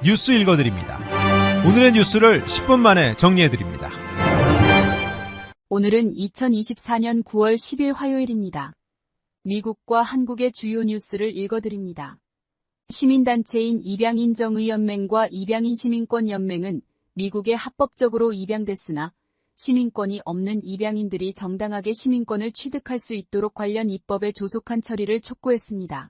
뉴스 읽어드립니다. 오늘의 뉴스를 10분 만에 정리해드립니다. 오늘은 2024년 9월 10일 화요일입니다. 미국과 한국의 주요 뉴스를 읽어드립니다. 시민단체인 입양인정의연맹과 입양인시민권연맹은 미국에 합법적으로 입양됐으나 시민권이 없는 입양인들이 정당하게 시민권을 취득할 수 있도록 관련 입법에 조속한 처리를 촉구했습니다.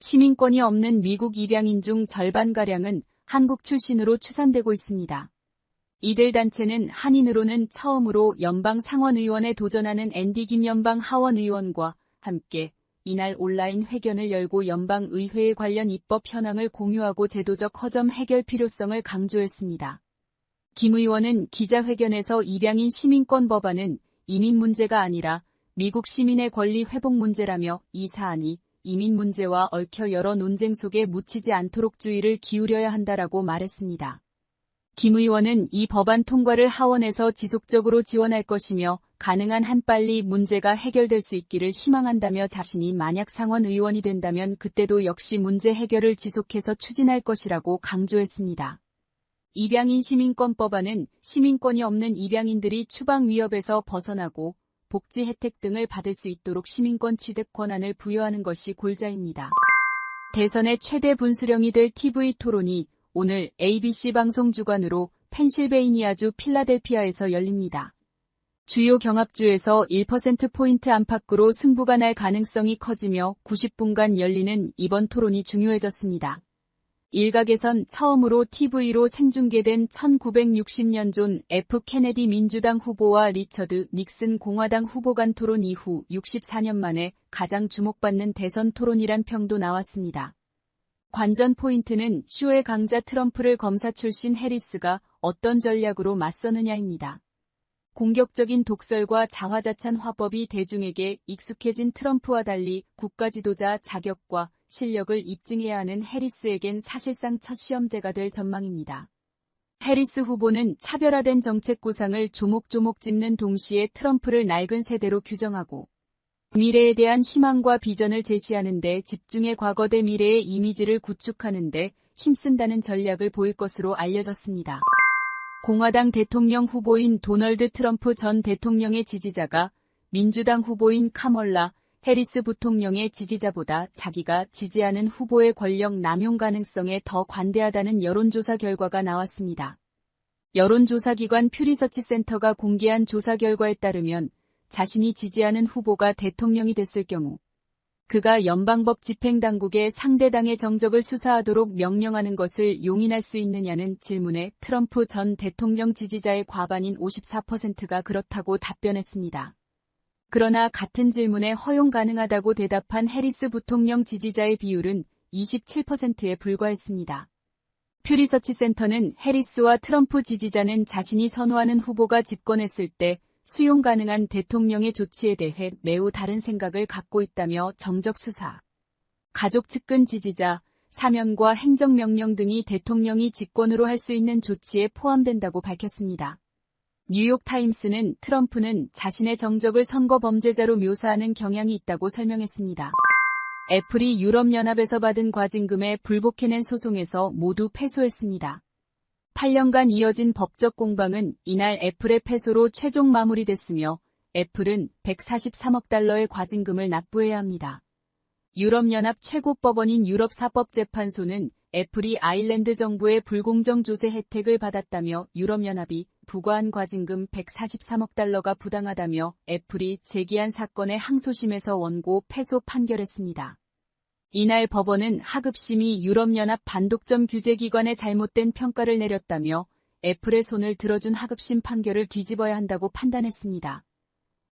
시민권이 없는 미국 입양인 중 절반가량은 한국 출신으로 추산되고 있습니다. 이들 단체는 한인으로는 처음으로 연방 상원의원에 도전하는 앤디 김 연방 하원의원과 함께 이날 온라인 회견을 열고 연방의회에 관련 입법 현황을 공유하고 제도적 허점 해결 필요성을 강조했습니다. 김 의원은 기자회견에서 입양인 시민권 법안은 이민 문제가 아니라 미국 시민의 권리 회복 문제라며 이 사안이 이민 문제와 얽혀 여러 논쟁 속에 묻히지 않도록 주의를 기울여야 한다라고 말했습니다. 김 의원은 이 법안 통과를 하원에서 지속적으로 지원할 것이며 가능한 한 빨리 문제가 해결될 수 있기를 희망한다며 자신이 만약 상원 의원이 된다면 그때도 역시 문제 해결을 지속해서 추진할 것이라고 강조했습니다. 입양인 시민권법안은 시민권이 없는 입양인들이 추방 위협에서 벗어나고 복지 혜택 등을 받을 수 있도록 시민권 취득 권한을 부여하는 것이 골자입니다. 대선의 최대 분수령이 될 TV 토론이 오늘 ABC 방송 주관으로 펜실베이니아주 필라델피아에서 열립니다. 주요 경합주에서 1%포인트 안팎으로 승부가 날 가능성이 커지며 90분간 열리는 이번 토론이 중요해졌습니다. 일각에선 처음으로 TV로 생중계된 1960년 존 F. 케네디 민주당 후보와 리처드 닉슨 공화당 후보 간 토론 이후 64년 만에 가장 주목받는 대선 토론이란 평도 나왔습니다. 관전 포인트는 쇼의 강자 트럼프를 검사 출신 해리스가 어떤 전략으로 맞서느냐입니다. 공격적인 독설과 자화자찬 화법이 대중에게 익숙해진 트럼프와 달리 국가지도자 자격과 실력을 입증해야 하는 해리스에겐 사실상 첫 시험대가 될 전망입니다. 해리스 후보는 차별화된 정책 구상을 조목조목 짚는 동시에 트럼프를 낡은 세대로 규정하고 미래에 대한 희망과 비전을 제시하는 데 집중해 과거 대 미래의 이미지를 구축하는 데 힘쓴다는 전략을 보일 것으로 알려졌습니다. 공화당 대통령 후보인 도널드 트럼프 전 대통령의 지지자가 민주당 후보인 카멀라 해리스 부통령의 지지자보다 자기가 지지하는 후보의 권력 남용 가능성에 더 관대하다는 여론조사 결과가 나왔습니다. 여론조사기관 퓨리서치 센터가 공개한 조사 결과에 따르면 자신이 지지하는 후보가 대통령이 됐을 경우 그가 연방법 집행당국에 상대당의 정적을 수사하도록 명령하는 것을 용인할 수 있느냐는 질문에 트럼프 전 대통령 지지자의 과반인 54%가 그렇다고 답변했습니다. 그러나 같은 질문에 허용 가능하다고 대답한 해리스 부통령 지지자의 비율은 27%에 불과했습니다. 퓨리서치 센터는 해리스와 트럼프 지지자는 자신이 선호하는 후보가 집권했을 때 수용 가능한 대통령의 조치에 대해 매우 다른 생각을 갖고 있다며 정적 수사, 가족 측근 지지자, 사면과 행정명령 등이 대통령이 집권으로 할 수 있는 조치에 포함된다고 밝혔습니다. 뉴욕타임스는 트럼프는 자신의 정적을 선거 범죄자로 묘사하는 경향이 있다고 설명했습니다. 애플이 유럽연합에서 받은 과징금에 불복해낸 소송에서 모두 패소했습니다. 8년간 이어진 법적 공방은 이날 애플의 패소로 최종 마무리됐으며 애플은 143억 달러의 과징금을 납부해야 합니다. 유럽연합 최고법원인 유럽사법재판소는 애플이 아일랜드 정부의 불공정 조세 혜택을 받았다며 유럽연합이 부과한 과징금 143억 달러가 부당하다며 애플이 제기한 사건의 항소심에서 원고 패소 판결했습니다. 이날 법원은 하급심이 유럽연합 반독점 규제기관의 잘못된 평가를 내렸다며 애플의 손을 들어준 하급심 판결을 뒤집어야 한다고 판단했습니다.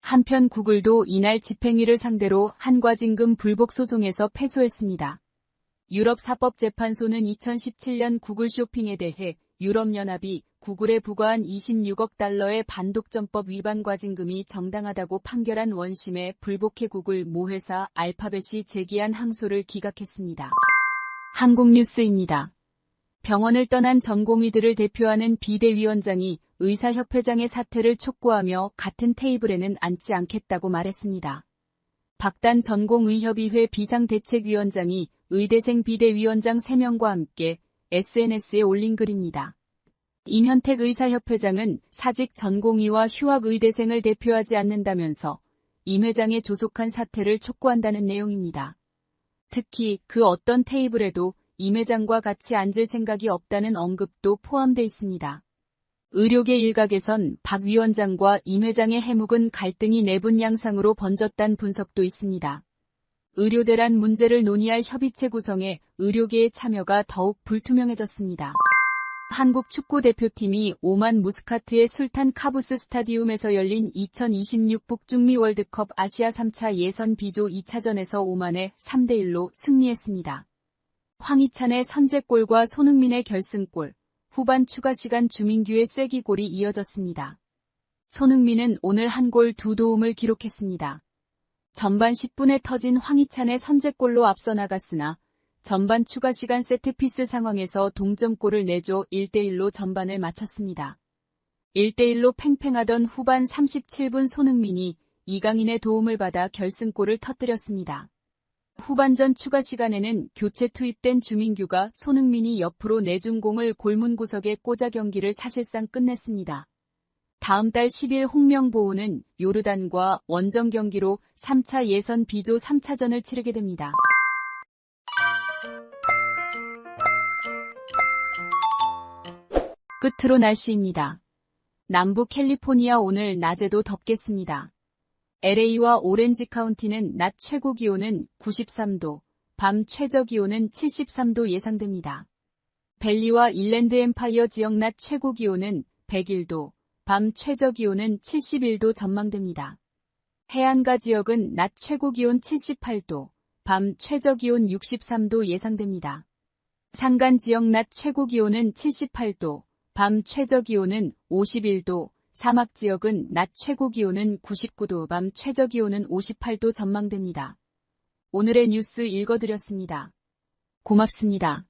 한편 구글도 이날 집행위를 상대로 한 과징금 불복 소송에서 패소했습니다. 유럽사법재판소는 2017년 구글 쇼핑에 대해 유럽연합이 구글에 부과한 26억 달러의 반독점법 위반 과징금이 정당하다고 판결한 원심에 불복해 구글 모회사 알파벳이 제기한 항소를 기각했습니다. 한국뉴스입니다. 병원을 떠난 전공의들을 대표하는 비대위원장이 의사협회장의 사퇴를 촉구하며 같은 테이블에는 앉지 않겠다고 말했습니다. 박단 전공의협의회 비상대책위원장이 의대생 비대위원장 3명과 함께 SNS에 올린 글입니다. 임현택 의사협회장은 사직 전공의와 휴학의대생을 대표하지 않는다면서 임 회장의 조속한 사퇴를 촉구한다는 내용입니다. 특히 그 어떤 테이블에도 임 회장과 같이 앉을 생각이 없다는 언급도 포함돼 있습니다. 의료계 일각에선 박 위원장과 임 회장의 해묵은 갈등이 내분 양상으로 번졌다는 분석도 있습니다. 의료대란 문제를 논의할 협의체 구성에 의료계의 참여가 더욱 불투명해졌습니다. 한국 축구대표팀이 오만 무스카트의 술탄 카부스 스타디움에서 열린 2026 북중미 월드컵 아시아 3차 예선 B조 2차전에서 오만에 3대1로 승리했습니다. 황희찬의 선제골과 손흥민의 결승골, 후반 추가 시간 주민규의 쐐기골이 이어졌습니다. 손흥민은 오늘 한 골 2도움을 기록했습니다. 전반 10분에 터진 황희찬의 선제골로 앞서 나갔으나 전반 추가 시간 세트피스 상황에서 동점골을 내줘 1대1로 전반을 마쳤습니다. 1대1로 팽팽하던 후반 37분 손흥민이 이강인의 도움을 받아 결승골을 터뜨렸습니다. 후반전 추가 시간에는 교체 투입된 주민규가 손흥민이 옆으로 내준 공을 골문 구석에 꽂아 경기를 사실상 끝냈습니다. 다음 달 10일 홍명보우는 요르단과 원정 경기로 3차 예선 B조 3차전을 치르게 됩니다. 끝으로 날씨입니다. 남부 캘리포니아 오늘 낮에도 덥겠습니다. LA와 오렌지 카운티는 낮 최고 기온은 93도, 밤 최저 기온은 73도 예상됩니다. 벨리와 일랜드 엠파이어 지역 낮 최고 기온은 101도, 밤 최저 기온은 71도 전망됩니다. 해안가 지역은 낮 최고 기온 78도, 밤 최저 기온 63도 예상됩니다. 산간 지역 낮 최고 기온은 78도, 밤 최저 기온은 51도, 사막 지역은 낮 최고 기온은 99도, 밤 최저 기온은 58도 전망됩니다. 오늘의 뉴스 읽어드렸습니다. 고맙습니다.